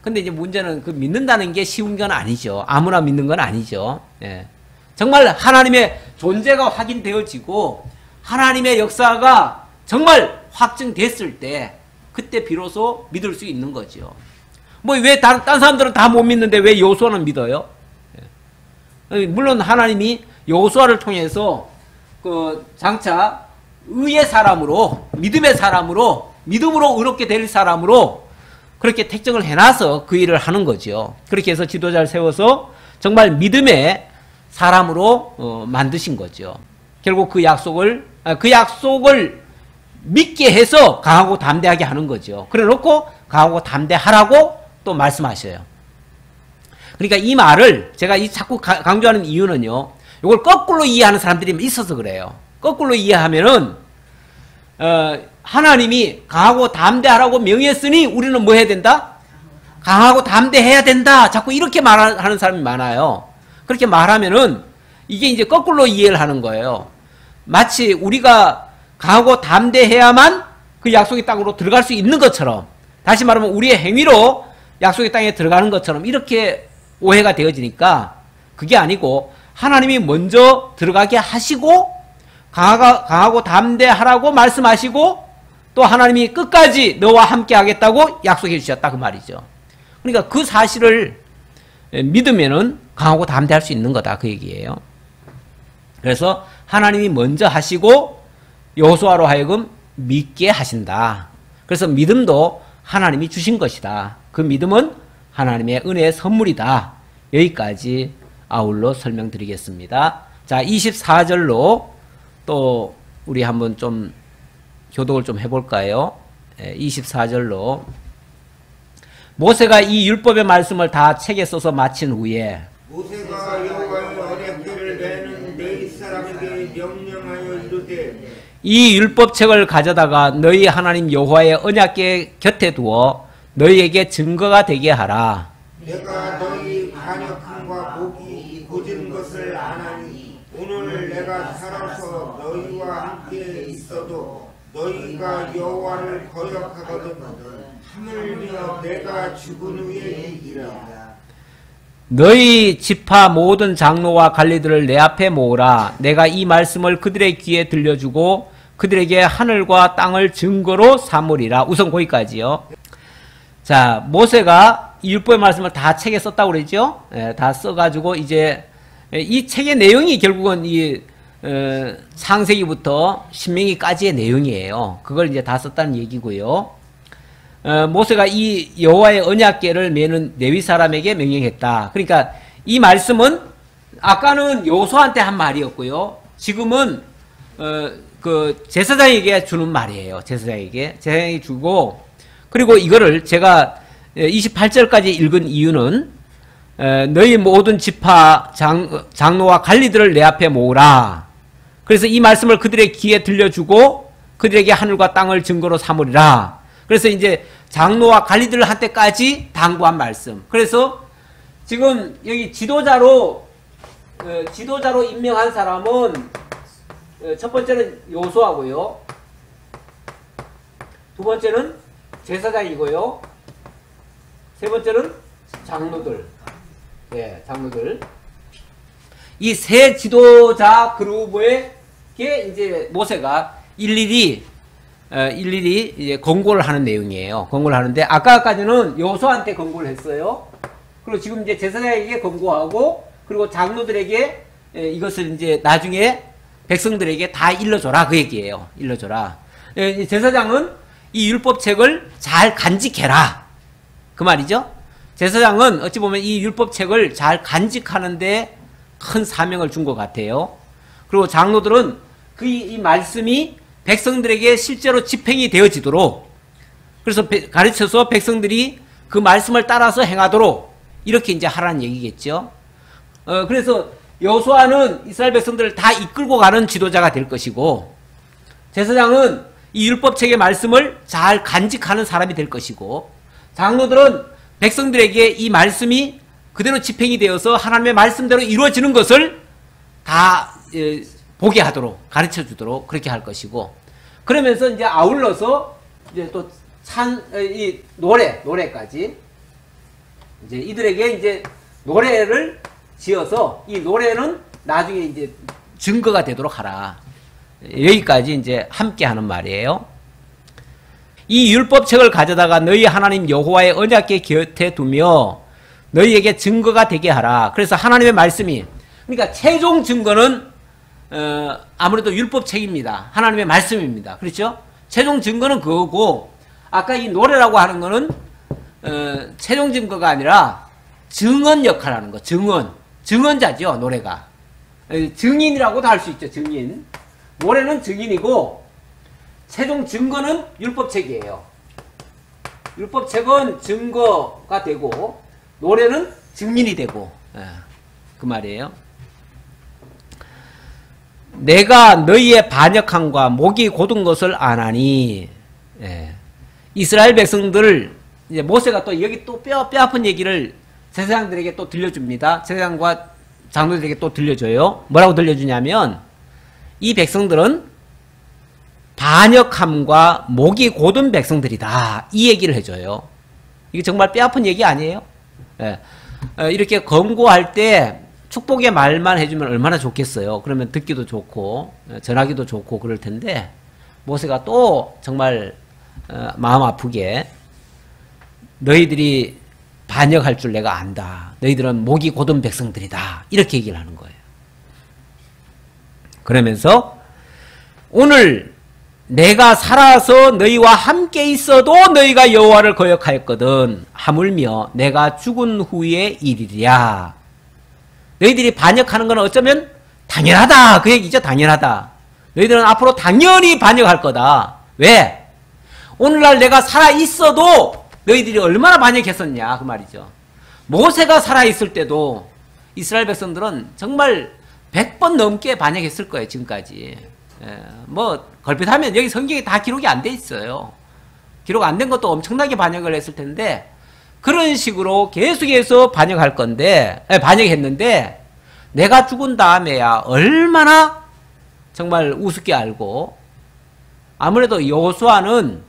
근데 이제 문제는 그 믿는다는 게 쉬운 건 아니죠. 아무나 믿는 건 아니죠. 정말 하나님의 존재가 확인되어지고 하나님의 역사가 정말 확증됐을 때 그때 비로소 믿을 수 있는 거죠. 뭐 왜 딴 사람들은 다 못 믿는데 왜 여호수아는 믿어요? 물론 하나님이 여호수아를 통해서 그 장차 의의 사람으로, 믿음의 사람으로, 믿음으로 의롭게 될 사람으로 그렇게 택정을 해놔서 그 일을 하는 거죠. 그렇게 해서 지도자를 세워서 정말 믿음의 사람으로 만드신 거죠. 결국 그 약속을 믿게 해서 강하고 담대하게 하는 거죠. 그래 놓고 강하고 담대하라고 또 말씀하셔요. 그러니까 이 말을 제가 자꾸 강조하는 이유는요, 이걸 거꾸로 이해하는 사람들이 있어서 그래요. 거꾸로 이해하면은 하나님이 강하고 담대하라고 명했으니 우리는 뭐 해야 된다? 강하고 담대해야 된다. 자꾸 이렇게 말하는 사람이 많아요. 그렇게 말하면은 이게 이제 거꾸로 이해를 하는 거예요. 마치 우리가 강하고 담대해야만 그 약속의 땅으로 들어갈 수 있는 것처럼, 다시 말하면 우리의 행위로 약속의 땅에 들어가는 것처럼 이렇게 오해가 되어지니까 그게 아니고 하나님이 먼저 들어가게 하시고 강하고 담대하라고 말씀하시고 또 하나님이 끝까지 너와 함께 하겠다고 약속해 주셨다 그 말이죠. 그러니까 그 사실을 믿으면은 강하고 담대할 수 있는 거다 그 얘기예요. 그래서 하나님이 먼저 하시고 여호수아로 하여금 믿게 하신다. 그래서 믿음도 하나님이 주신 것이다. 그 믿음은 하나님의 은혜의 선물이다. 여기까지 아울러 설명드리겠습니다. 자, 24절로 또 우리 한번 좀 교독을 좀 해볼까요? 24절로 모세가 이 율법의 말씀을 다 책에 써서 마친 후에 모세가 여호와의 언약궤를 매는 네 사람에게 명령하여 이르되 이 율법책을 가져다가 너희 하나님 여호와의 언약궤 곁에 두어 너희에게 증거가 되게 하라. 내가 너희 반역함과 복이 고진 것을 안하니 오늘 내가 살아서 너희와 함께 있어도 너희가 여호와를 거역하거든 하물며 내가 죽은 후에이라. 너희 지파 모든 장로와 관리들을 내 앞에 모으라. 내가 이 말씀을 그들의 귀에 들려주고 그들에게 하늘과 땅을 증거로 삼으리라. 우선 거기까지요. 자, 모세가 이 율법의 말씀을 다 책에 썼다고 그러죠. 다 써가지고 이제 이 책의 내용이 결국은 이 창세기부터 신명기까지의 내용이에요. 그걸 이제 다 썼다는 얘기고요. 모세가 이 여호와의 언약궤를 메는 레위 사람에게 명령했다. 그러니까 이 말씀은 아까는 여호수아한테 한 말이었고요. 지금은 그 제사장에게 주는 말이에요. 제사장에게 주고, 그리고 이거를 제가 28절까지 읽은 이유는 너희 모든 지파 장로와 관리들을 내 앞에 모으라. 그래서 이 말씀을 그들의 귀에 들려주고 그들에게 하늘과 땅을 증거로 삼으리라. 그래서 이제 장로와 관리들한테까지 당부한 말씀. 그래서 지금 여기 지도자로 임명한 사람은 첫 번째는 여호수아고요. 두 번째는 제사장이고요. 세 번째는 장로들. 네, 장로들. 이 세 지도자 그룹에게 이제 모세가 일일이 이제 권고를 하는 내용이에요. 권고를 하는데 아까까지는 여호수아한테 권고를 했어요. 그리고 지금 이제 제사장에게 권고하고, 그리고 장로들에게 이것을 이제 나중에 백성들에게 다 일러줘라, 그 얘기예요. 일러줘라. 제사장은 이 율법책을 잘 간직해라, 그 말이죠. 제사장은 어찌 보면 이 율법책을 잘 간직하는데 큰 사명을 준 것 같아요. 그리고 장로들은 이 말씀이 백성들에게 실제로 집행이 되어지도록, 그래서 가르쳐서 백성들이 그 말씀을 따라서 행하도록 이렇게 이제 하라는 얘기겠죠. 그래서 여호수아는 이스라엘 백성들을 다 이끌고 가는 지도자가 될 것이고, 제사장은 이 율법책의 말씀을 잘 간직하는 사람이 될 것이고, 장로들은 백성들에게 이 말씀이 그대로 집행이 되어서 하나님의 말씀대로 이루어지는 것을 다 보게 하도록, 가르쳐 주도록 그렇게 할 것이고, 그러면서 이제 아울러서 이제 또 이 노래까지 이제 이들에게 이제 노래를 지어서 이 노래는 나중에 이제 증거가 되도록 하라. 여기까지 이제 함께 하는 말이에요. 이 율법책을 가져다가 너희 하나님 여호와의 언약궤 곁에 두며 너희에게 증거가 되게 하라. 그래서 하나님의 말씀이, 그러니까 최종 증거는 아무래도 율법책입니다. 하나님의 말씀입니다. 그렇죠? 최종 증거는 그거고, 아까 이 노래라고 하는 거는 최종 증거가 아니라 증언 역할을 하는 거. 증언자죠, 노래가. 증인이라고도 할 수 있죠, 증인. 노래는 증인이고, 최종 증거는 율법책이에요. 율법책은 증거가 되고, 노래는 증인이 되고, 그 말이에요. 내가 너희의 반역함과 목이 곧은 것을 아나니, 이스라엘 백성들을 이제 모세가 또 여기 또 뼈 아픈 얘기를 제사장들에게 또 들려줍니다. 제사장과 장로들에게 또 들려줘요. 뭐라고 들려주냐면, 이 백성들은 반역함과 목이 곧은 백성들이다, 이 얘기를 해줘요. 이게 정말 뼈 아픈 얘기 아니에요? 이렇게 권고할 때 축복의 말만 해주면 얼마나 좋겠어요. 그러면 듣기도 좋고 전하기도 좋고 그럴 텐데, 모세가 또 정말 마음 아프게 너희들이 반역할 줄 내가 안다. 너희들은 목이 곧은 백성들이다. 이렇게 얘기를 하는 거예요. 그러면서 오늘 내가 살아서 너희와 함께 있어도 너희가 여호와를 거역하였거든 하물며 내가 죽은 후에 일이랴. 너희들이 반역하는 건 어쩌면 당연하다, 그 얘기죠. 당연하다. 너희들은 앞으로 당연히 반역할 거다. 왜? 오늘날 내가 살아있어도 너희들이 얼마나 반역했었냐, 그 말이죠. 모세가 살아있을 때도 이스라엘 백성들은 정말 100번 넘게 반역했을 거예요, 지금까지. 뭐 걸핏하면 여기 성경에 다 기록이 안 돼 있어요. 기록 안 된 것도 엄청나게 반역을 했을 텐데, 그런 식으로 계속해서 반역했는데, 내가 죽은 다음에야 얼마나 정말 우습게 알고, 아무래도 여호수아는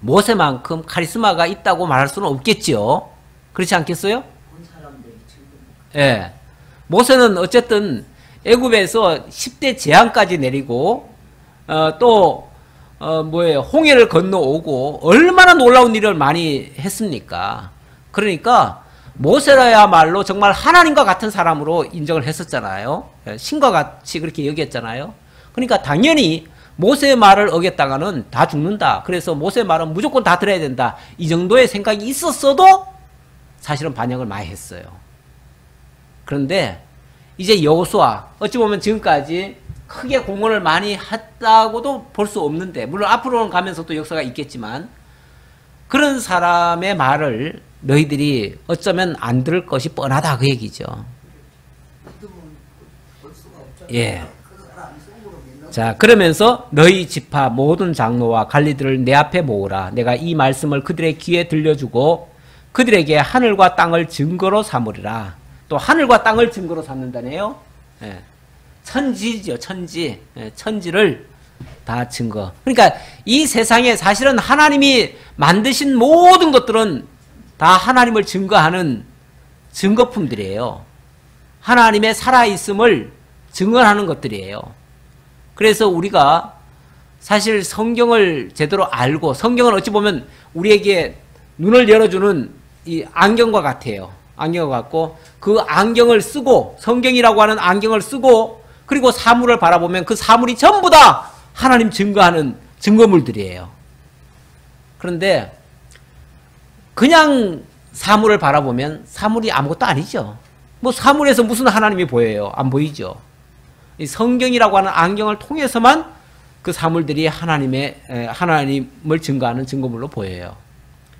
모세만큼 카리스마가 있다고 말할 수는 없겠죠. 그렇지 않겠어요? 예. 모세는 어쨌든 애굽에서 10대 재앙까지 내리고, 홍해를 건너오고, 얼마나 놀라운 일을 많이 했습니까? 그러니까, 모세라야말로 정말 하나님과 같은 사람으로 인정을 했었잖아요. 신과 같이 그렇게 여겼잖아요. 그러니까 당연히 모세의 말을 어겼다가는 다 죽는다. 그래서 모세의 말은 무조건 다 들어야 된다. 이 정도의 생각이 있었어도 사실은 반역을 많이 했어요. 그런데 이제 여호수아, 어찌 보면 지금까지 크게 공헌을 많이 했다고도 볼 수 없는데, 물론 앞으로는 가면서 또 역사가 있겠지만, 그런 사람의 말을 너희들이 어쩌면 안 들을 것이 뻔하다, 그 얘기죠. 예. 자, 그러면서 너희 지파 모든 장로와 관리들을 내 앞에 모으라. 내가 이 말씀을 그들의 귀에 들려주고 그들에게 하늘과 땅을 증거로 삼으리라. 또 하늘과 땅을 증거로 삼는다네요. 예. 천지죠, 천지. 예, 천지를 다 증거. 그러니까 이 세상에 사실은 하나님이 만드신 모든 것들은 다 하나님을 증거하는 증거품들이에요. 하나님의 살아있음을 증언하는 것들이에요. 그래서 우리가 사실 성경을 제대로 알고, 성경은 어찌 보면 우리에게 눈을 열어주는 이 안경과 같아요. 안경과 같고, 그 안경을 쓰고, 성경이라고 하는 안경을 쓰고, 그리고 사물을 바라보면 그 사물이 전부 다 하나님 증거하는 증거물들이에요. 그런데 그냥 사물을 바라보면 사물이 아무것도 아니죠. 뭐 사물에서 무슨 하나님이 보여요? 안 보이죠. 이 성경이라고 하는 안경을 통해서만 그 사물들이 하나님을 증거하는 증거물로 보여요.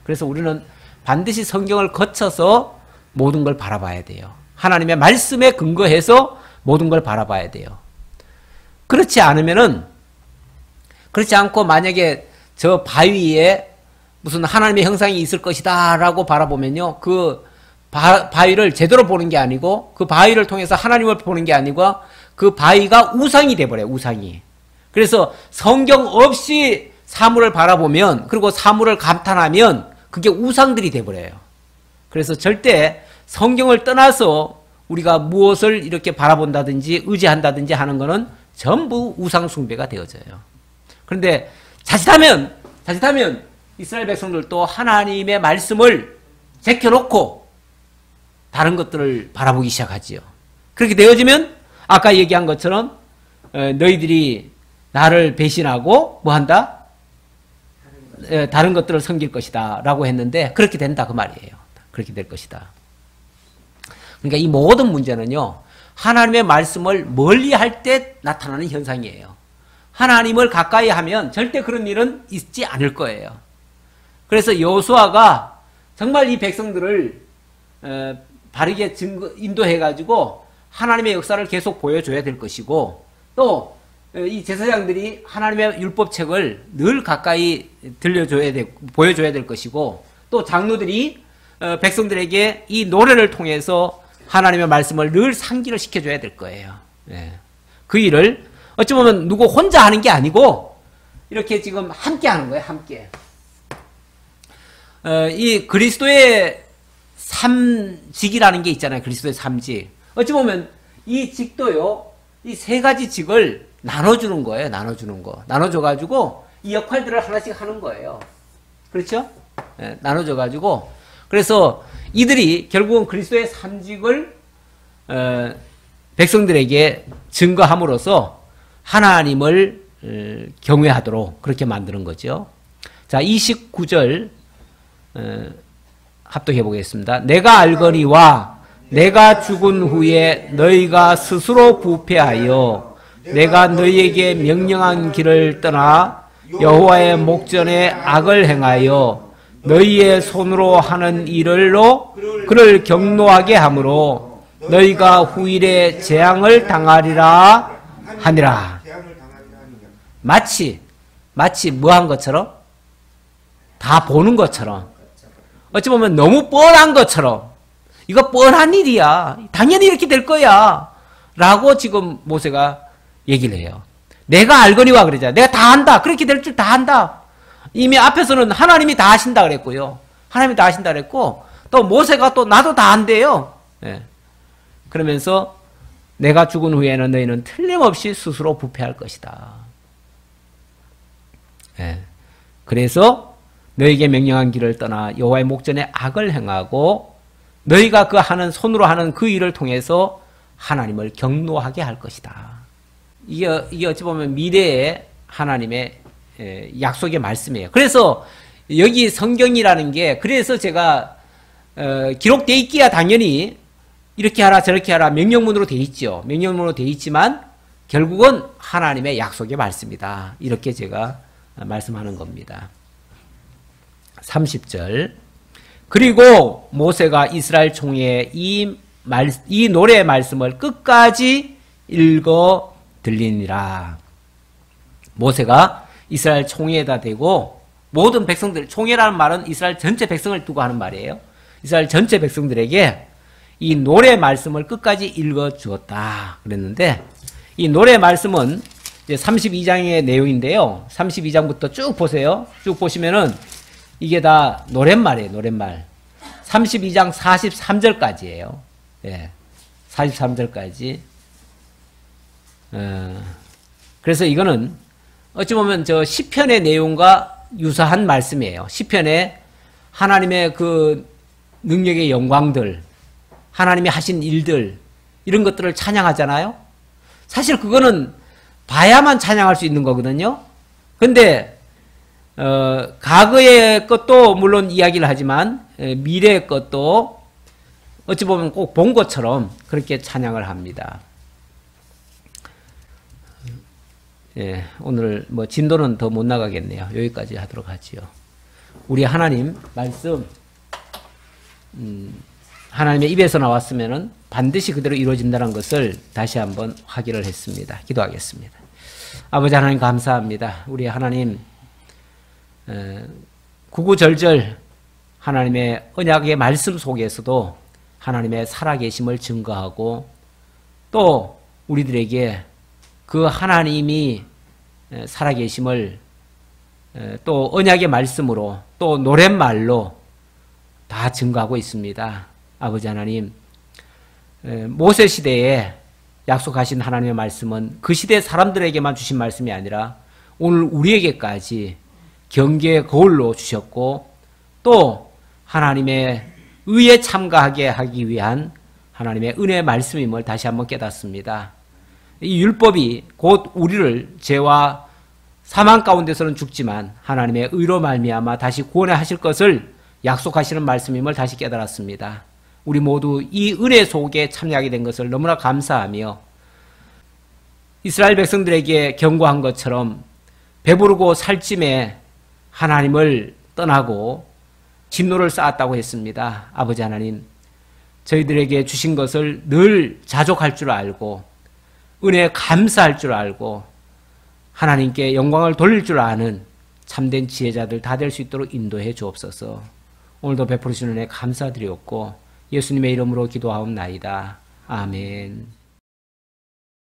그래서 우리는 반드시 성경을 거쳐서 모든 걸 바라봐야 돼요. 하나님의 말씀에 근거해서 모든 걸 바라봐야 돼요. 그렇지 않고 만약에 저 바위에 무슨 하나님의 형상이 있을 것이다 라고 바라보면요, 그 바위를 제대로 보는 게 아니고, 그 바위를 통해서 하나님을 보는 게 아니고, 그 바위가 우상이 돼버려요. 우상이. 그래서 성경 없이 사물을 바라보면, 그리고 사물을 감탄하면 그게 우상들이 돼버려요. 그래서 절대 성경을 떠나서 우리가 무엇을 이렇게 바라본다든지 의지한다든지 하는 거는 전부 우상 숭배가 되어져요. 그런데 자칫하면 이스라엘 백성들도 하나님의 말씀을 제껴놓고 다른 것들을 바라보기 시작하지요. 그렇게 되어지면 아까 얘기한 것처럼 너희들이 나를 배신하고 뭐한다? 다른 것들을 섬길 것이다 라고 했는데, 그렇게 된다 그 말이에요. 그렇게 될 것이다. 그러니까 이 모든 문제는요, 하나님의 말씀을 멀리할 때 나타나는 현상이에요. 하나님을 가까이 하면 절대 그런 일은 있지 않을 거예요. 그래서 여호수아가 정말 이 백성들을 바르게 인도해가지고 하나님의 역사를 계속 보여줘야 될 것이고, 또 이 제사장들이 하나님의 율법책을 늘 가까이 보여줘야 될 것이고, 또 장로들이 백성들에게 이 노래를 통해서 하나님의 말씀을 늘 상기를 시켜줘야 될 거예요. 그 일을 어찌 보면 누구 혼자 하는 게 아니고 이렇게 지금 함께 하는 거예요. 함께. 이 그리스도의 삼직이라는 게 있잖아요. 그리스도의 삼직. 어찌 보면 이 직도요, 이 세 가지 직을 나눠주는 거예요. 나눠주는 거. 나눠줘가지고 이 역할들을 하나씩 하는 거예요. 그렇죠? 나눠줘가지고. 그래서 이들이 결국은 그리스도의 삼직을 백성들에게 증거함으로써 하나님을 경외하도록 그렇게 만드는 거죠. 자, 29절 합독해 보겠습니다. 내가 알거니와 내가 죽은 후에 너희가 스스로 부패하여 내가 너희에게 명령한 길을 떠나 여호와의 목전에 악을 행하여 너희의 손으로 하는 일로 그를 경노하게 하므로 너희가 후일에 재앙을 당하리라 하니라. 마치 뭐한 것처럼? 다 보는 것처럼, 어찌 보면 너무 뻔한 것처럼, 이거 뻔한 일이야. 당연히 이렇게 될 거야. 라고 지금 모세가 얘기를 해요. 내가 알거니와 그러잖아. 내가 다 안다. 그렇게 될 줄 다 안다. 이미 앞에서는 하나님이 다 하신다 그랬고요. 하나님이 다 하신다 그랬고, 또 모세가 또 나도 다 안대요. 예. 그러면서 내가 죽은 후에는 너희는 틀림없이 스스로 부패할 것이다. 예. 그래서 너희에게 명령한 길을 떠나 여호와의 목전에 악을 행하고 너희가 그 하는 손으로 하는 그 일을 통해서 하나님을 경노하게 할 것이다. 이게 어찌 보면 미래의 하나님의 약속의 말씀이에요. 그래서 여기 성경이라는 게 그래서 제가 기록되어 있기야 당연히 이렇게 하라 저렇게 하라 명령문으로 되어 있죠. 명령문으로 되어 있지만 결국은 하나님의 약속의 말씀이다. 이렇게 제가 말씀하는 겁니다. 30절 그리고 모세가 이스라엘 총회에 이 노래의 말씀을 끝까지 읽어 들리니라. 모세가 이스라엘 총회에다 대고 모든 백성들, 총회라는 말은 이스라엘 전체 백성을 두고 하는 말이에요. 이스라엘 전체 백성들에게 이 노래 말씀을 끝까지 읽어 주었다 그랬는데 이 노래 말씀은 이제 32장의 내용인데요. 32장부터 쭉 보세요. 쭉 보시면은 이게 다 노랫말이에요. 노랫말. 32장 43절까지예요. 예. 43절까지. 그래서 이거는 어찌 보면 저 시편의 내용과 유사한 말씀이에요. 시편에 하나님의 그 능력의 영광들, 하나님이 하신 일들 이런 것들을 찬양하잖아요. 사실 그거는 봐야만 찬양할 수 있는 거거든요. 근데 과거의 것도 물론 이야기를 하지만 미래의 것도 어찌 보면 꼭 본 것처럼 그렇게 찬양을 합니다. 예, 오늘 뭐 진도는 더 못 나가겠네요. 여기까지 하도록 하지요. 우리 하나님 말씀 하나님의 입에서 나왔으면은 반드시 그대로 이루어진다는 것을 다시 한번 확인을 했습니다. 기도하겠습니다. 아버지 하나님 감사합니다. 우리 하나님 구구절절 하나님의 언약의 말씀 속에서도 하나님의 살아계심을 증거하고 또 우리들에게 그 하나님이 살아계심을 또 언약의 말씀으로 또 노랫말로 다 증거하고 있습니다. 아버지 하나님, 모세 시대에 약속하신 하나님의 말씀은 그 시대 사람들에게만 주신 말씀이 아니라 오늘 우리에게까지 경계의 거울로 주셨고 또 하나님의 의에 참가하게 하기 위한 하나님의 은혜의 말씀임을 다시 한번 깨닫습니다. 이 율법이 곧 우리를 죄와 사망 가운데서는 죽지만 하나님의 의로 말미암아 다시 구원해 하실 것을 약속하시는 말씀임을 다시 깨달았습니다. 우리 모두 이 은혜 속에 참여하게 된 것을 너무나 감사하며 이스라엘 백성들에게 경고한 것처럼 배부르고 살찜에 하나님을 떠나고 진노를 쌓았다고 했습니다. 아버지 하나님, 저희들에게 주신 것을 늘 자족할 줄 알고 은혜에 감사할 줄 알고 하나님께 영광을 돌릴 줄 아는 참된 지혜자들 다 될 수 있도록 인도해 주옵소서. 오늘도 베풀으시는 은혜 감사드리옵고 예수님의 이름으로 기도하옵나이다. 아멘.